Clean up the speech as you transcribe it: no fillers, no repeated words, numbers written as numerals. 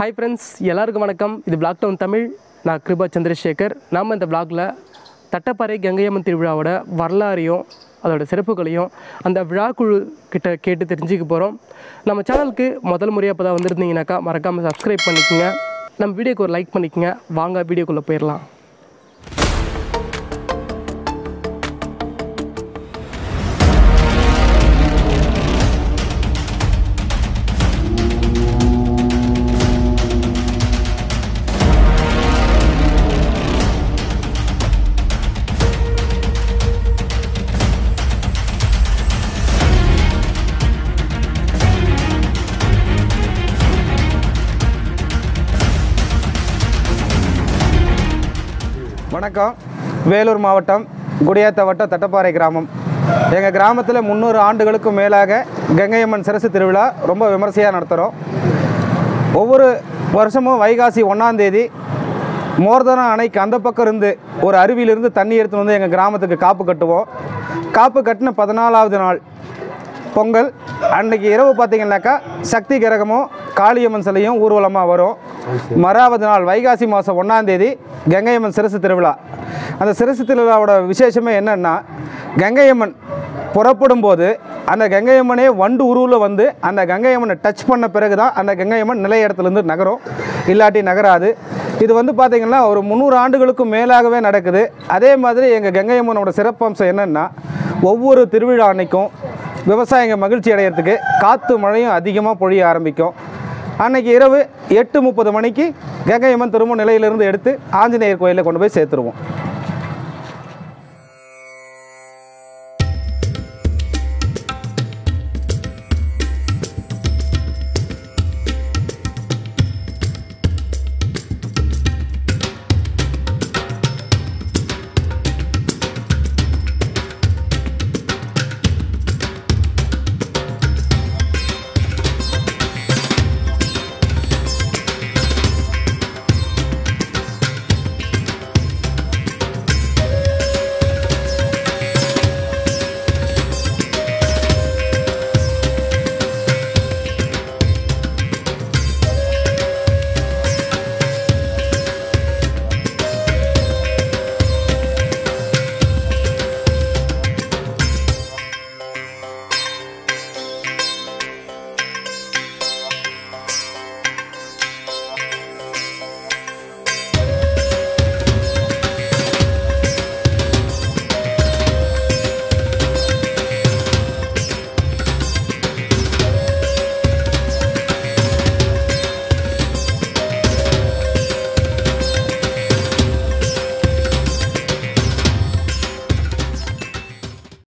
Hi friends, எல்லாருக்கும் வணக்கம். இது பிளாக் டவுன் தமிழ். நான் கிருபா சந்திரசேகர். நாம் இந்த பிளாகில் தட்டப்பறை கங்கையம்மன் திருவிழாவோட வரலாறையும் அதோட சிறப்புகளையும் அந்த விழாக்குழு கிட்ட கேட்டு தெரிஞ்சுக்க போகிறோம். நம்ம சேனலுக்கு முதல் முறையாக இப்போ தான் வந்திருந்தீங்கன்னாக்கா மறக்காமல் சப்ஸ்கிரைப் பண்ணிக்கோங்க. நம்ம வீடியோக்கு ஒரு லைக் பண்ணிக்கோங்க. வாங்க வீடியோக்குள்ளே போயிடலாம். வணக்கம். வேலூர் மாவட்டம் குடியாத்த வட்டம் தட்டப்பாறை கிராமம். எங்கள் கிராமத்தில் 300 ஆண்டுகளுக்கும் மேலாக கங்கையம்மன் சிரசு திருவிழா ரொம்ப விமர்சையாக நடத்துகிறோம். ஒவ்வொரு வருஷமும் வைகாசி 1ஆம் தேதி மோர்தனம் அணைக்கு அந்த பக்கம் இருந்து ஒரு அருவியிலிருந்து தண்ணி எடுத்துன்னு வந்து எங்கள் கிராமத்துக்கு காப்பு கட்டுவோம். காப்பு கட்டின 14ஆவது நாள் பொங்கல் அன்றைக்கி இரவு பார்த்திங்கனாக்கா சக்தி கிரகமும் காளியம்மன் சிலையும் ஊர்வலமாக வரும். மறாவது நாள் வைகாசி மாதம் 1ஆம் தேதி கங்கையம்மன் சிரசு திருவிழா. அந்த சிரசு திருவிழாவோட விசேஷமே என்னென்னா, கங்கையம்மன் புறப்படும் போது அந்த கங்கையம்மனே வண்டு உருவில் வந்து அந்த கங்கையம்மனை டச் பண்ண பிறகு தான் அந்த கங்கையம்மன் நிலை இடத்துலேருந்து நகரும், இல்லாட்டி நகராது. இது வந்து பார்த்திங்கன்னா ஒரு 300 ஆண்டுகளுக்கும் மேலாகவே நடக்குது. அதே மாதிரி எங்கள் கங்கையம்மனோட சிறப்பம்சம் என்னென்னா, ஒவ்வொரு திருவிழா அன்னைக்கும் விவசாயிங்க மகிழ்ச்சி அடைகிறதுக்கு காற்று மழையும் அதிகமாக பொழிய ஆரம்பிக்கும். அன்றைக்கி இரவு 8:30 மணிக்கு கங்கையம்மன் திரும்ப நிலையிலிருந்து எடுத்து ஆஞ்சநேயர் கோயிலில் கொண்டு போய் சேர்த்துருவோம்.